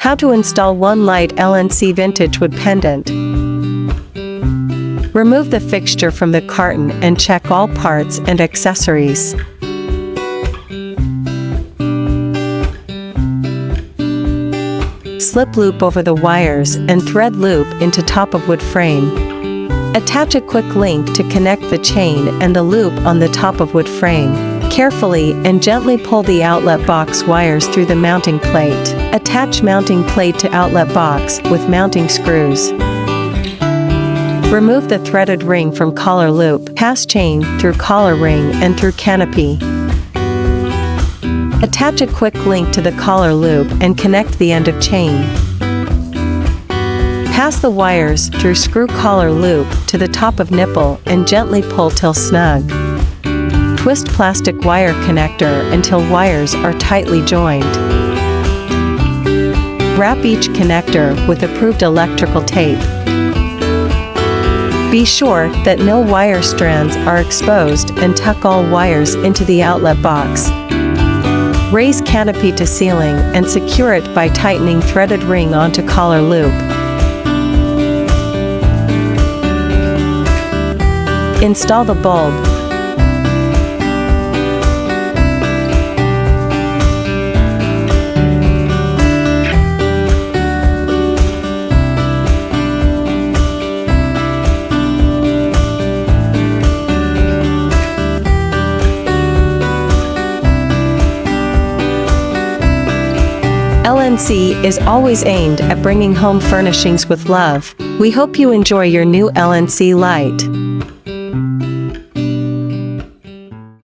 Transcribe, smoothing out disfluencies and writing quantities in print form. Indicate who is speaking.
Speaker 1: How to install one light LNC vintage wood pendant. Remove the fixture from the carton and check all parts and accessories. Slip loop over the wires and thread loop into top of wood frame. Attach a quick link to connect the chain and the loop on the top of wood frame. Carefully and gently pull the outlet box wires through the mounting plate. Attach mounting plate to outlet box with mounting screws. Remove the threaded ring from collar loop. Pass chain through collar ring and through canopy. Attach a quick link to the collar loop and connect the end of chain. Pass the wires through screw collar loop to the top of nipple and gently pull till snug. Twist plastic wire connector until wires are tightly joined. Wrap each connector with approved electrical tape. Be sure that no wire strands are exposed and tuck all wires into the outlet box. Raise canopy to ceiling and secure it by tightening threaded ring onto collar loop. Install the bulb. LNC is always aimed at bringing home furnishings with love. We hope you enjoy your new LNC light.